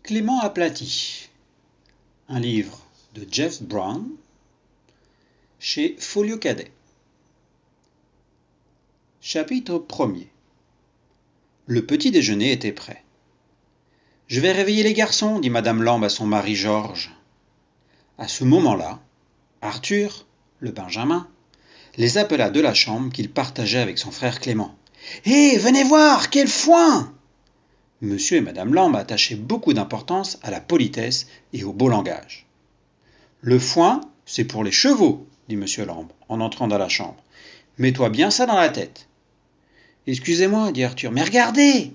Clément aplati, un livre de Jeff Brown chez Folio Cadet. Chapitre 1er. Le petit déjeuner était prêt. « Je vais réveiller les garçons, dit Madame Lambe à son mari Georges. À ce moment-là, Arthur, le Benjamin, les appela de la chambre qu'il partageait avec son frère Clément. « Hé, venez voir, quel foin !» Monsieur et Madame Lambe attachaient beaucoup d'importance à la politesse et au beau langage. « Le foin, c'est pour les chevaux, dit Monsieur Lambe en entrant dans la chambre. Mets-toi bien ça dans la tête. Excusez-moi, dit Arthur, mais regardez !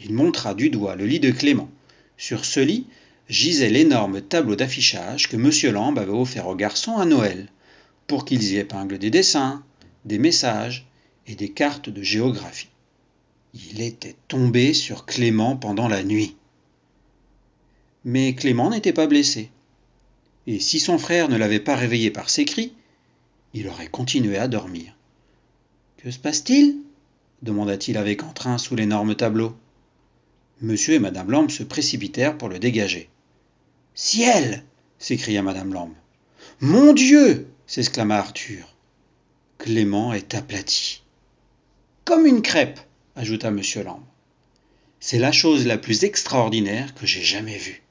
Il montra du doigt le lit de Clément. Sur ce lit gisait l'énorme tableau d'affichage que Monsieur Lambe avait offert aux garçons à Noël, pour qu'ils y épinglent des dessins, des messages et des cartes de géographie. Il était tombé sur Clément pendant la nuit. Mais Clément n'était pas blessé. Et si son frère ne l'avait pas réveillé par ses cris, il aurait continué à dormir. « Que se passe-t-il » demanda-t-il avec entrain sous l'énorme tableau. Monsieur et Madame Lambe se précipitèrent pour le dégager. « Ciel !» s'écria Madame Lambe. « Mon Dieu !» s'exclama Arthur. Clément est aplati. « Comme une crêpe !» ajouta Monsieur Lambe. « C'est la chose la plus extraordinaire que j'ai jamais vue. »«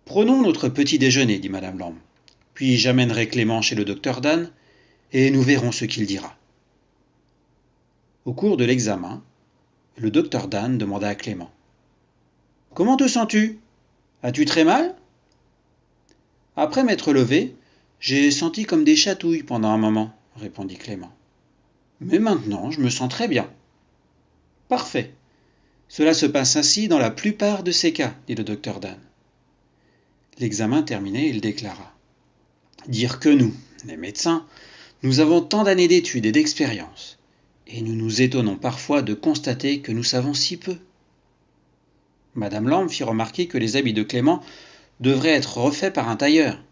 Prenons notre petit déjeuner, dit Madame Lambe. Puis j'amènerai Clément chez le docteur Dan, et nous verrons ce qu'il dira. » Au cours de l'examen, le docteur Dan demanda à Clément. « Comment te sens-tu ? As-tu très mal ? » Après m'être levé, j'ai senti comme des chatouilles pendant un moment, répondit Clément. Mais maintenant, je me sens très bien. Parfait. Cela se passe ainsi dans la plupart de ces cas, dit le docteur Dan. L'examen terminé, il déclara. Dire que nous, les médecins, nous avons tant d'années d'études et d'expérience, et nous nous étonnons parfois de constater que nous savons si peu. Madame Lambe fit remarquer que les habits de Clément devraient être refaits par un tailleur.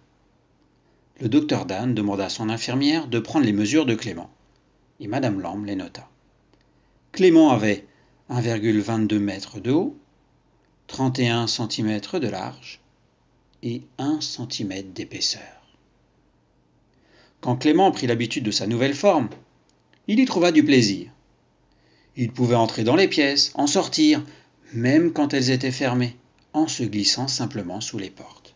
Le docteur Dan demanda à son infirmière de prendre les mesures de Clément, et Madame Lambe les nota. Clément avait 1,22 m de haut, 31 cm de large et 1 cm d'épaisseur. Quand Clément prit l'habitude de sa nouvelle forme, il y trouva du plaisir. Il pouvait entrer dans les pièces, en sortir, même quand elles étaient fermées, en se glissant simplement sous les portes.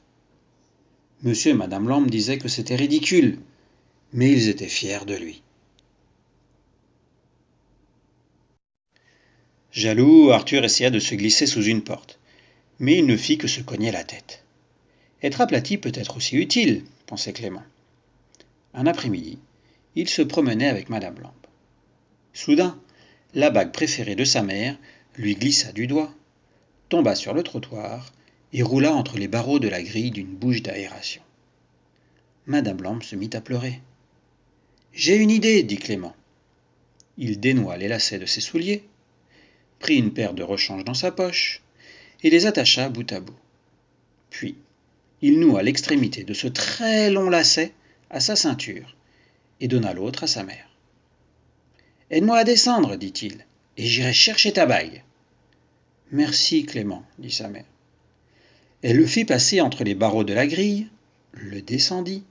Monsieur et Madame Lambe disaient que c'était ridicule, mais ils étaient fiers de lui. Jaloux, Arthur essaya de se glisser sous une porte, mais il ne fit que se cogner la tête. Être aplati peut être aussi utile, pensait Clément. Un après-midi, il se promenait avec Madame Lambe. Soudain, la bague préférée de sa mère lui glissa du doigt, tomba sur le trottoir et roula entre les barreaux de la grille d'une bouche d'aération. Madame Lambe se mit à pleurer. « J'ai une idée, dit Clément. » Il dénoua les lacets de ses souliers, prit une paire de rechanges dans sa poche et les attacha bout à bout. Puis, il noua l'extrémité de ce très long lacet à sa ceinture et donna l'autre à sa mère. « Aide-moi à descendre, dit-il, et j'irai chercher ta bague. »« Merci, Clément, dit sa mère. Elle le fit passer entre les barreaux de la grille, le descendit,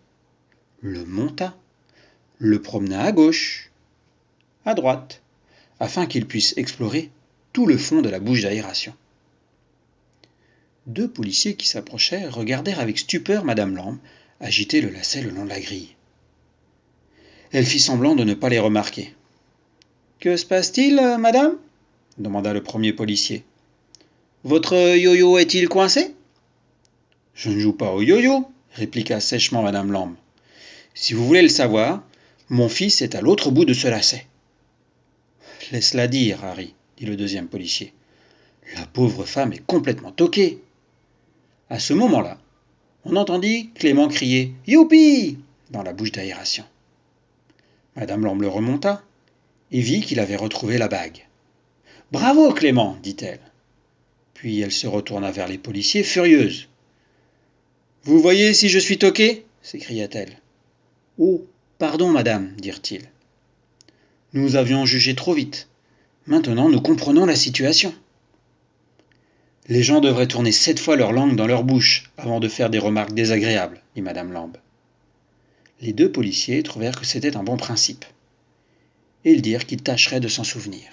le monta, le promena à gauche, à droite, afin qu'il puisse explorer tout le fond de la bouche d'aération. Deux policiers qui s'approchaient regardèrent avec stupeur Madame Lambe agiter le lacet le long de la grille. Elle fit semblant de ne pas les remarquer. « Que se passe-t-il, madame » demanda le premier policier. « Votre yo-yo est-il coincé ?»« Je ne joue pas au yo-yo, » répliqua sèchement Madame Lambe. « Si vous voulez le savoir, mon fils est à l'autre bout de ce lacet. »« Laisse-la dire, Harry, » dit le deuxième policier. « La pauvre femme est complètement toquée. » À ce moment-là, on entendit Clément crier « Youpi !» dans la bouche d'aération. Madame Lambe le remonta et vit qu'il avait retrouvé la bague. « Bravo, Clément !» dit-elle. Puis elle se retourna vers les policiers, furieuse. « Vous voyez si je suis toqué ?» s'écria-t-elle. « Oh, pardon, madame, dirent-ils. Nous avions jugé trop vite. Maintenant, nous comprenons la situation. » Les gens devraient tourner 7 fois leur langue dans leur bouche avant de faire des remarques désagréables, dit madame Lambe. Les 2 policiers trouvèrent que c'était un bon principe, et ils dirent qu'ils tâcheraient de s'en souvenir.